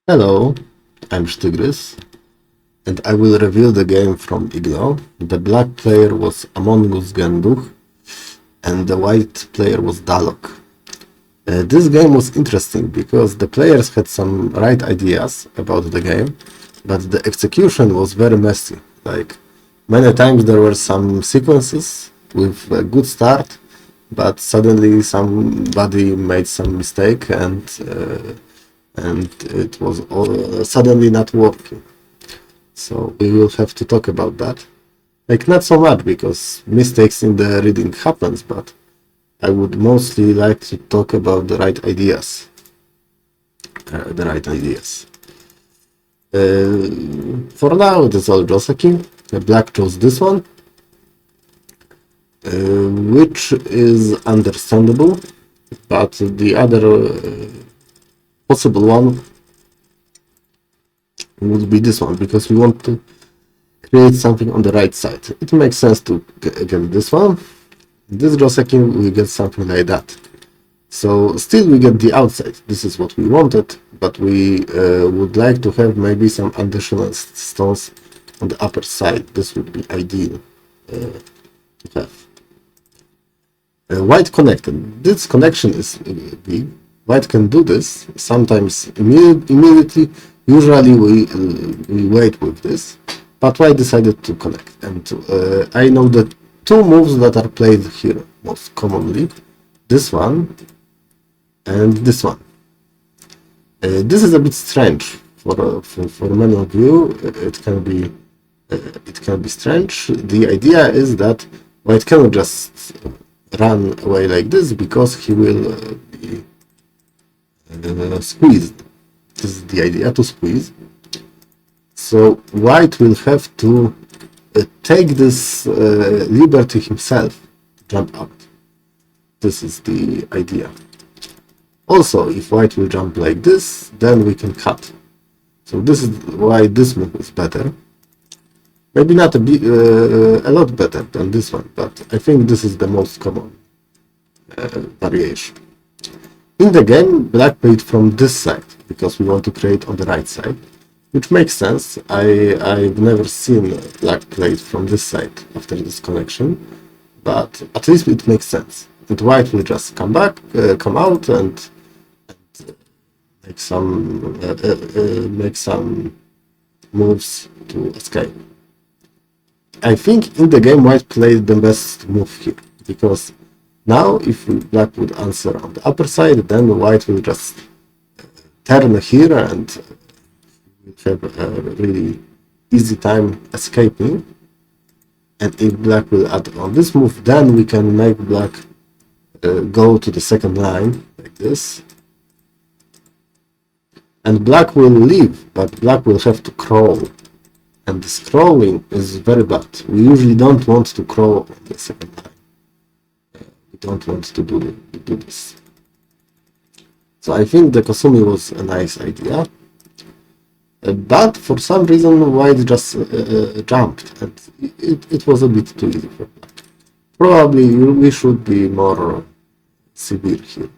Hello, I'm Sztygrys, and I will review the game from Iglo. The black player was Amongus Genduch, and the white player was dalock. This game was interesting because the players had some right ideas about the game, but the execution was very messy. Like, many times there were some sequences with a good start, but suddenly somebody made some mistake and it was suddenly not working. So we will have to talk about that. Like, not so much because mistakes in the reading happens, but I would mostly like to talk about the right ideas. For now, it is all Joseki. Black chose this one, which is understandable, but the other possible one would be this one, because we want to create something on the right side. It makes sense to get this one. This Joseki, we get something like that. So still we get the outside. This is what we wanted, but we would like to have maybe some additional stones on the upper side. This would be ideal to have. White connected. This connection is big. White can do this sometimes immediately. Usually we wait with this, but white decided to connect. And I know that two moves that are played here most commonly: this one and this one. This is a bit strange for many of you. It can be strange. The idea is that white cannot just run away like this because he will be squeezed. This is the idea, to squeeze. So white will have to take this liberty himself to jump out. This is the idea. Also, if white will jump like this, then we can cut. So this is why this move is better. Maybe not a lot better than this one, but I think this is the most common variation. In the game, black played from this side because we want to create on the right side, which makes sense. I've never seen black played from this side after this connection, but at least it makes sense. And white will just come out and make some moves to escape. I think in the game white played the best move here, because now if black would answer on the upper side, then white will just turn here and have a really easy time escaping. And if black will add on this move, then we can make black go to the second line like this. And black will leave, but black will have to crawl. And this crawling is very bad. We usually don't want to crawl on the second line. We don't want to do this. So I think the Kosumi was a nice idea. But for some reason white just jumped, and it was a bit too easy for black. Probably we should be more severe here.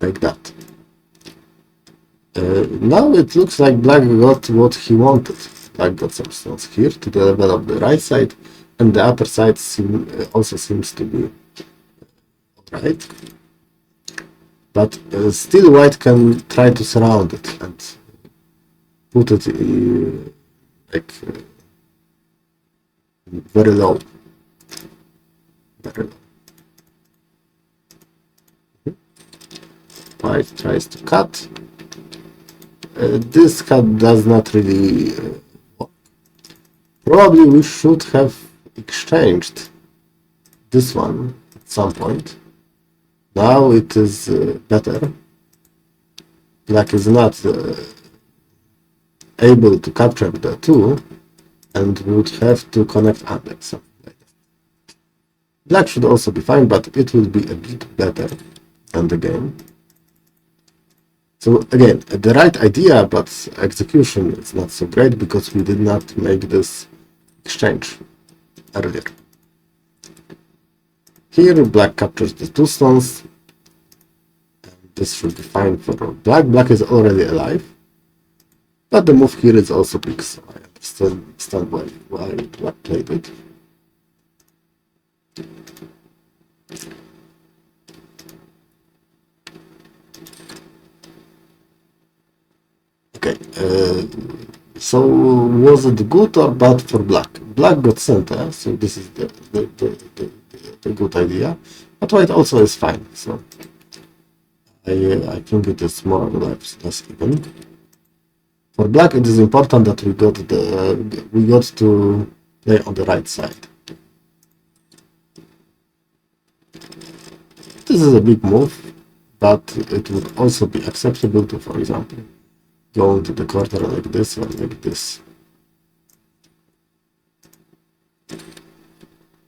Like that. Now it looks like black got what he wanted. Black got some stones here to develop the right side, and the upper side also seems to be alright. But still white can try to surround it and put it like very low. Very low. White tries to cut. This cut does not really work. Probably we should have exchanged this one at some point. Now it is better. Black is not able to capture the two and would have to connect under something like that. Black should also be fine, but it will be a bit better than the game. So again, the right idea, but execution is not so great because we did not make this exchange earlier. Here black captures the two stones, this should be fine for black. Black is already alive, but the move here is also big, so I understand why black played it. Okay, so was it good or bad for black? Black got center, so this is the good idea, but white also is fine, so I think it is more or less even. For black, it is important that we got to play on the right side. This is a big move, but it would also be acceptable to, for example, go into the corner like this or like this.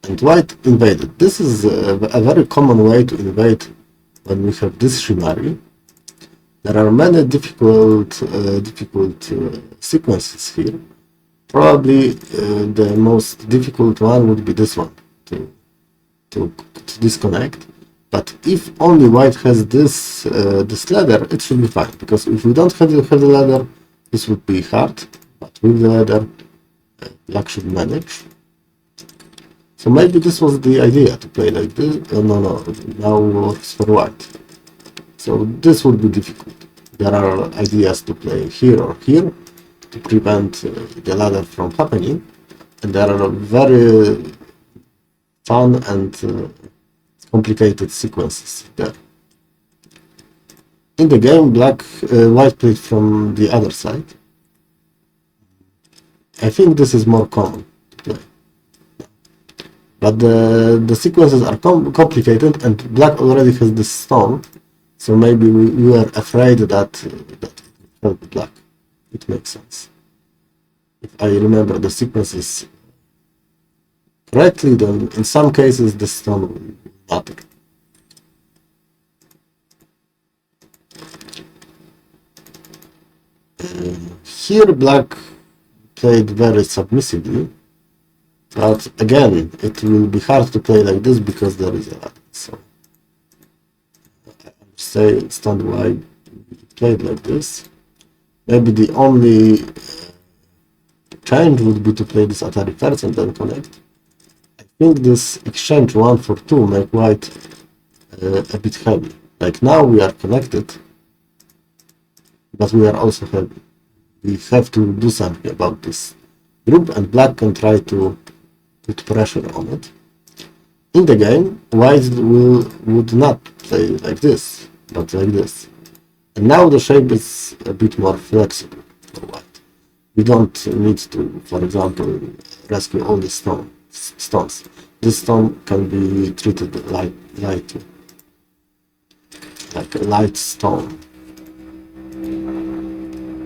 And white invaded. This is a very common way to invade when we have this shimari. There are many difficult sequences here. Probably the most difficult one would be this one, to disconnect. But if only white has this ladder, it should be fine. Because if we don't have the ladder, this would be hard. But with the ladder, black should manage. So maybe this was the idea, to play like this. No, now works for white. So this would be difficult. There are ideas to play here or here to prevent the ladder from happening. And there are very fun and complicated sequences there. In the game, white played from the other side. I think this is more common to play. But the sequences are complicated, and black already has this stone, so maybe we were afraid that it helped black. It makes sense. If I remember the sequences correctly, then in some cases the stone will matter. Here black played very submissively. But again, it will be hard to play like this because there is a ladder. So I understand why we played like this. Maybe the only change would be to play this Atari first and then connect. I think this exchange 1 for 2 make white a bit heavy. Like now we are connected, but we are also heavy. We have to do something about this group, and black can try to put pressure on it. In the game, white would not play like this, but like this. And now the shape is a bit more flexible for white. We don't need to, for example, rescue all the stones. This stone can be treated lightly, like a light stone.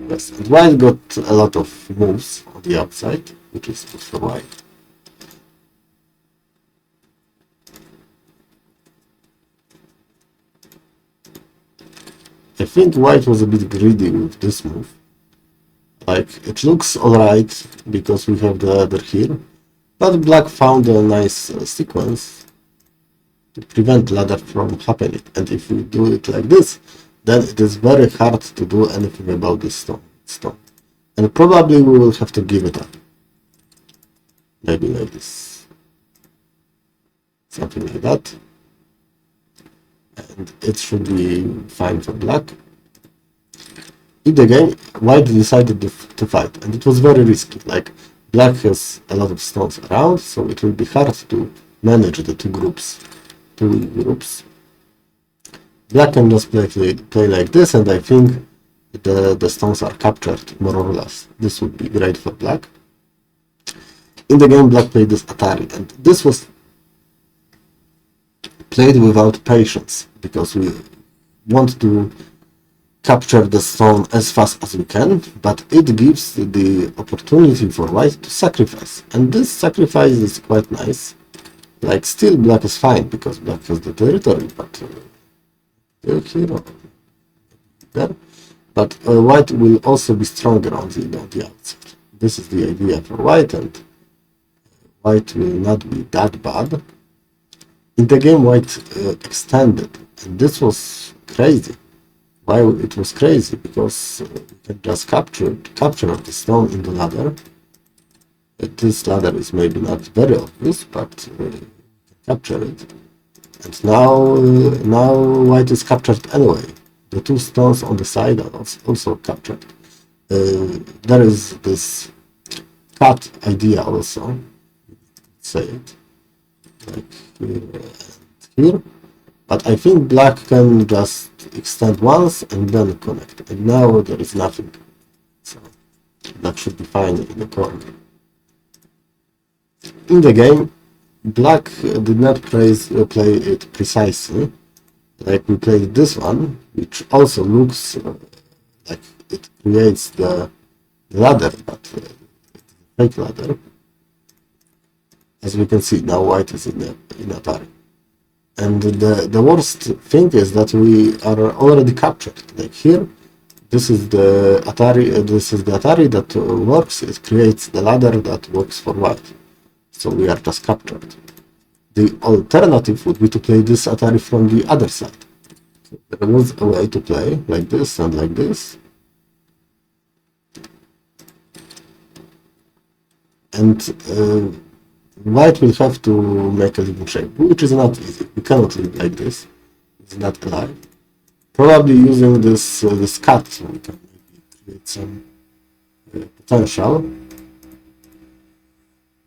Yes, and white got a lot of moves on the outside, which is good for white. I think white was a bit greedy with this move. Like, it looks alright because we have the ladder here, but black found a nice sequence to prevent ladder from happening. And if we do it like this, then it is very hard to do anything about this stone. And probably we will have to give it up. Maybe like this. Something like that. And it should be fine for black. In the game, white decided to fight, and it was very risky. Like, black has a lot of stones around, so it will be hard to manage the two groups. Black can just play like this, and I think the stones are captured, more or less. This would be great for black. In the game, black played this Atari, and this was played without patience, because we want to capture the stone as fast as we can, but it gives the opportunity for white to sacrifice, and this sacrifice is quite nice. Like, still black is fine because black has the territory, but here, there. But white will also be stronger on the outside. This is the idea for white, and white will not be that bad. In the game, white extended, and this was crazy Why it was crazy? Because we can just capture the stone in the ladder. This ladder is maybe not very obvious, but we can capture it. And now white is captured anyway. The two stones on the side are also captured. There is this cut idea also. Say it like here and here. But I think black can just extend once and then connect. And now there is nothing. So black should be fine in the corner. In the game, black did not play it precisely. Like we played this one, which also looks like it creates the ladder, but it's a fake ladder. As we can see, now white is in Atari. And the worst thing is that we are already captured. Like here, this is the Atari that works. It creates the ladder that works for white. So we are just captured. The alternative would be to play this Atari from the other side. So there was a way to play like this and like this. And white will have to make a living shape, which is not easy. We cannot live like this. It's not alive. Probably using this cut, we can maybe create some potential.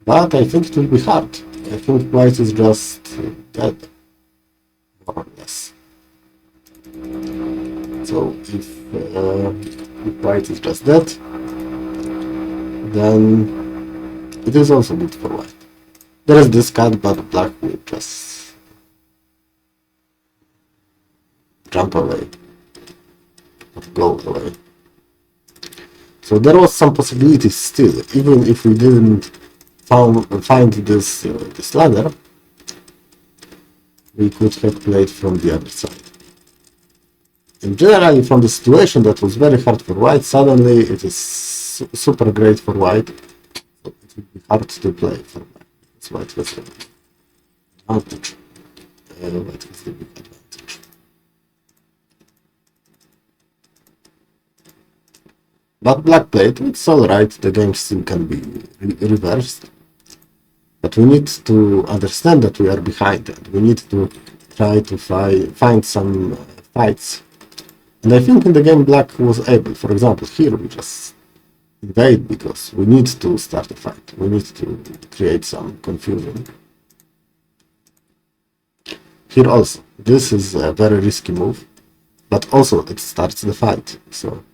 But I think it will be hard. I think white is just dead, more or less. So if white is just dead, then it is also good for white. There is this cut, but black will just jump away, or go away. So there was some possibilities still, even if we didn't find this ladder, we could have played from the other side. And generally, from the situation that was very hard for white, suddenly it is super great for white. So it will be hard to play for white. It's white has the advantage. White has the big advantage. But black played, it's alright, the game still can be reversed. But we need to understand that we are behind and we need to try to find some fights. And I think in the game black was able. For example, here we just invade because we need to start a fight. We need to create some confusion. Here also, this is a very risky move, but also it starts the fight. So it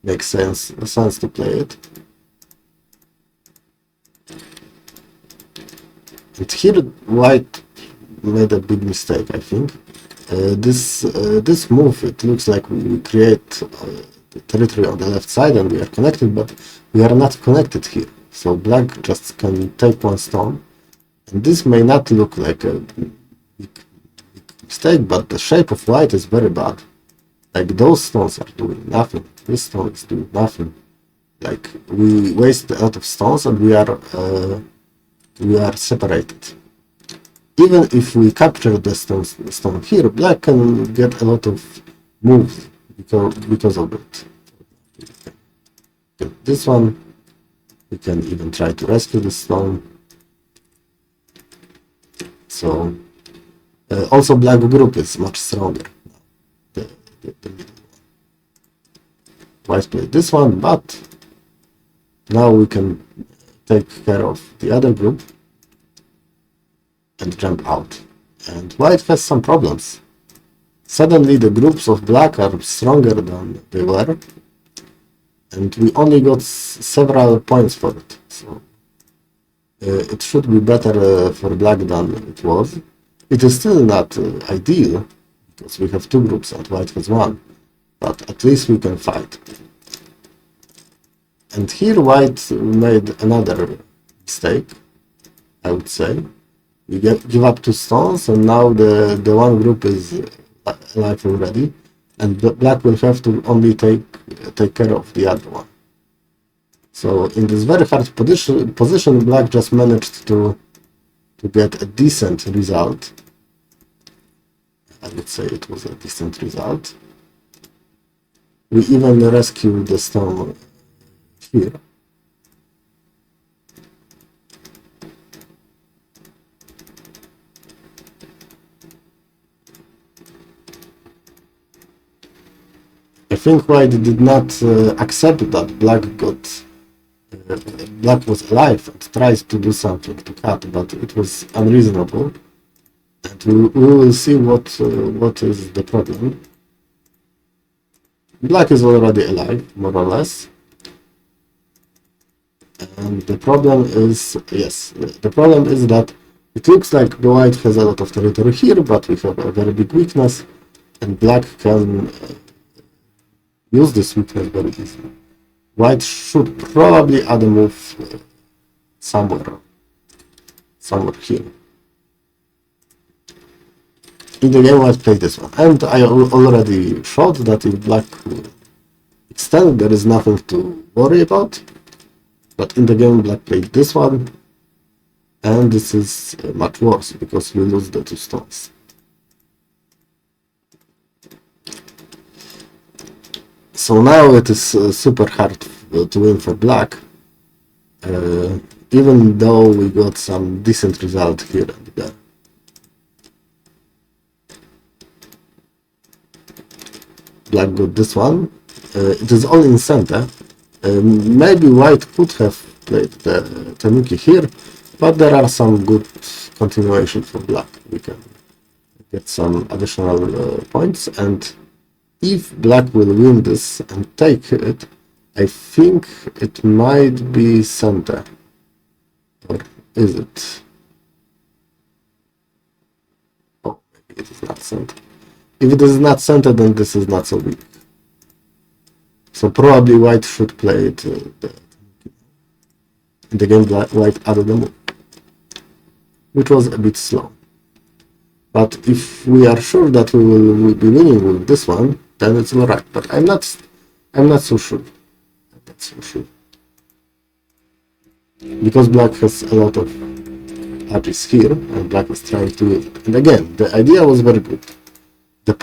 makes sense to play it. And here white made a big mistake, I think. This move, it looks like we create the territory on the left side and we are connected, but we are not connected here. So black just can take one stone, and this may not look like a big mistake, but the shape of white is very bad. Like those stones are doing nothing. This stone is doing nothing. Like we waste a lot of stones and we are separated. Even if we capture the stone here, black can get a lot of moves because of it. Get this one. We can even try to rescue the stone. So also black group is much stronger now. The middle one. White played this one, but now we can take care of the other group and jump out. And white has some problems. Suddenly the groups of black are stronger than they were, and we only got several points for it. So it should be better for black than it was. It is still not ideal, because we have two groups and white has one, but at least we can fight. And here white made another mistake, I would say. We give up two stones, and now the one group is alive already, and black will have to only take care of the other one. So in this very hard position, black just managed to get a decent result. I would say it was a decent result. We even rescue the stone here. I think White did not accept that Black was alive and tried to do something to cut, but it was unreasonable. And we will see what is the problem. Black is already alive, more or less. And the problem is, yes, the problem is that it looks like the White has a lot of territory here, but we have a very big weakness, and Black can use this weakness very easily. White should probably add a move somewhere here. In the game, White played this one, and I already showed that if Black extend, there is nothing to worry about. But in the game, Black played this one, and this is much worse because we lose the 2 stones. So now it is super hard to win for Black, even though we got some decent result here and there. Black got this one. It is all in center. Maybe White could have played the Tanuki here, but there are some good continuation for Black. We can get some additional points, and if Black will win this and take it, I think it might be center. Or is it? Oh, maybe it is not center. If it is not center, then this is not so weak. So probably White should play it in the game. White added a move, which was a bit slow. But if we are sure that we will be winning with this one, then it's alright. But I'm not so sure. Because Black has a lot of edges here, and Black is trying to win. And again, the idea was very good. The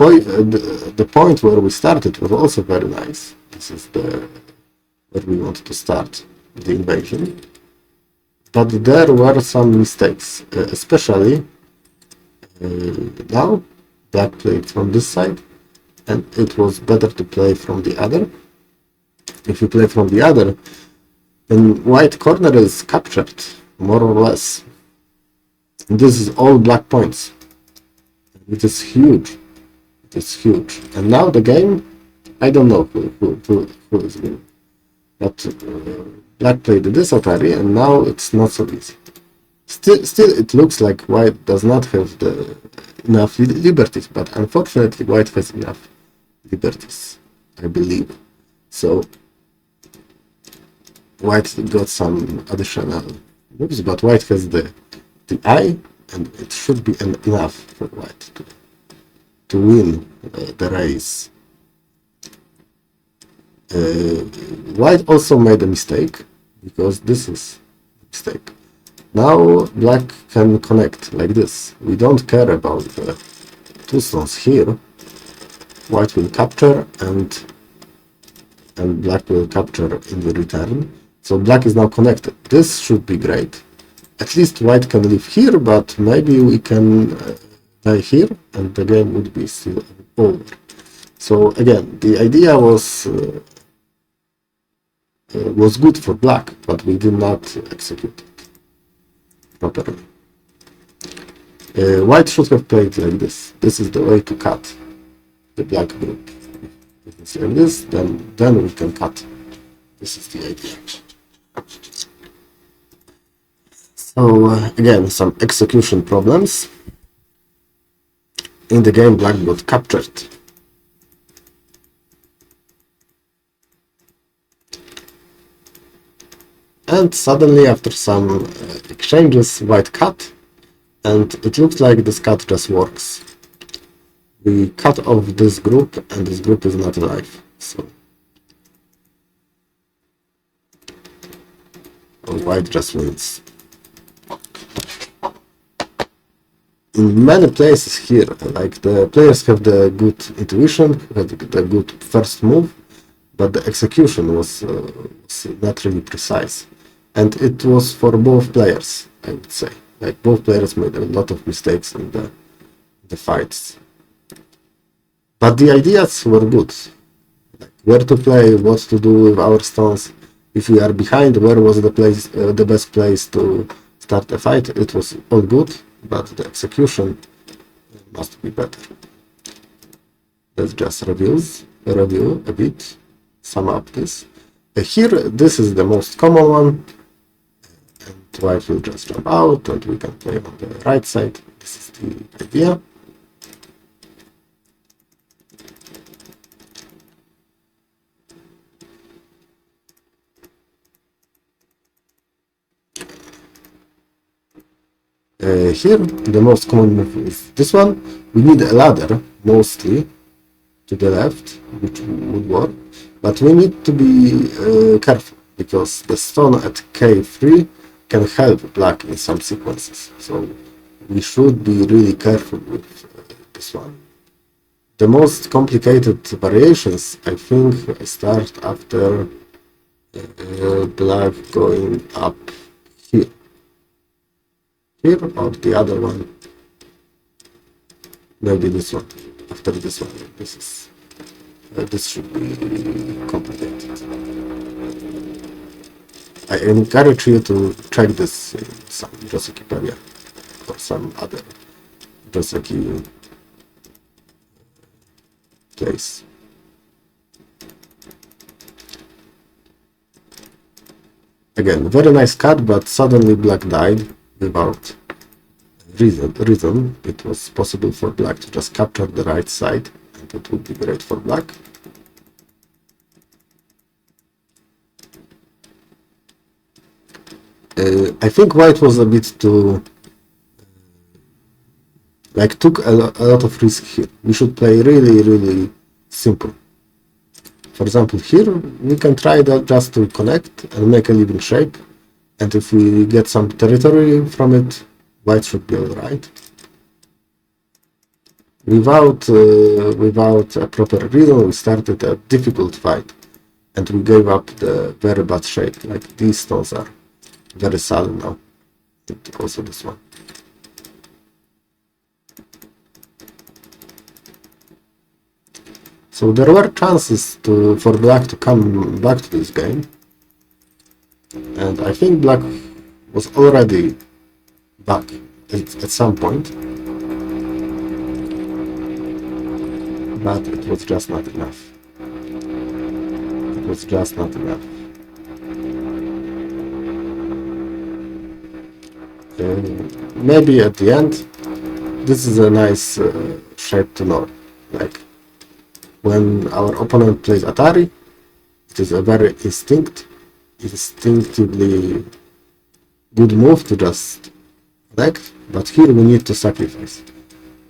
point where we started was also very nice. This is where we wanted to start the invasion. But there were some mistakes, especially now Black played from this side, and it was better to play from the other. If you play from the other, then White corner is captured, more or less. And this is all Black points. It is huge. It is huge. And now the game, I don't know who is winning. But Black played this Atari, and now it's not so easy. Still, it looks like White does not have enough liberties, but unfortunately, White has enough liberties, I believe. So White got some additional moves, but White has the eye, and it should be enough for White to win the race. White also made a mistake, because this is a mistake. Now Black can connect like this. We don't care about the 2 stones here. White will capture, and Black will capture in the return. So Black is now connected. This should be great. At least White can live here, but maybe we can die here, and the game would be still over. So again, the idea was good for Black, but we did not execute it properly. White should have played like this. This is the way to cut the Black group. If it's like this, then we can cut. This is the idea. So again, some execution problems. In the game, Black got captured. And suddenly, after some exchanges, White cut, and it looks like this cut just works. We cut off this group, and this group is not alive. So White just wins. In many places here, like the players have the good intuition, have the good first move, but the execution was not really precise, and it was for both players, I would say. Like, both players made a lot of mistakes in the fights, but the ideas were good. Like, where to play, what to do with our stones. If we are behind, where was the best place to start a fight? It was all good, but the execution must be better. Let's just review a bit, sum up this. Here, this is the most common one, and white will just jump out, and we can play on the right side. This is the idea. Here, the most common move is this one. We need a ladder, mostly, to the left, which would work, but we need to be careful, because the stone at K3 can help black in some sequences, so we should be really careful with this one. The most complicated variations, I think, start after black going up here. Here, or the other one, maybe this one, after this one. This should be complicated. I encourage you to check this in some Josekipedia or some other Joseki place. Again, very nice cut, but suddenly black died without reason. It was possible for black to just capture the right side, and it would be great for black. I think white was a bit too took a lot of risk here. We should play really simple. For example, here we can try that just to connect and make a living shape, and if we get some territory from it, white should be alright. Without a proper reason, we started a difficult fight, and we gave up the very bad shape. Like, these stones are very sudden now. And also this one. So there were chances for black to come back to this game, and I think black was already back at some point, but it was just not enough. It was just not enough. Maybe at the end, this is a nice shape to know. Like, when our opponent plays Atari, it is a very instinctively good move to just connect, but here we need to sacrifice.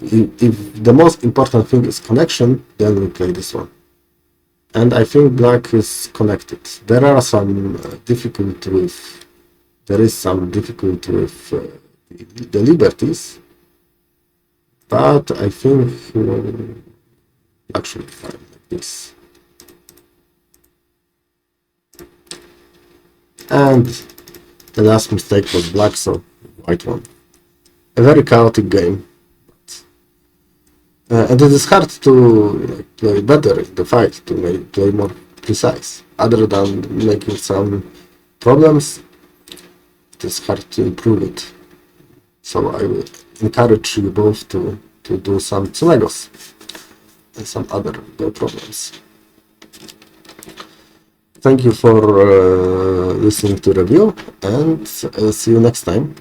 If the most important thing is connection, then we play this one. And I think black is connected. There is some difficulty with the liberties, but I think actually fine like this. And the last mistake was black, so white won. A very chaotic game, and it is hard to play better in the fight, to play more precise. Other than making some problems, it is hard to improve it. So I will encourage you both to do some tsunegos and some other problems. Thank you for listening to review, and see you next time.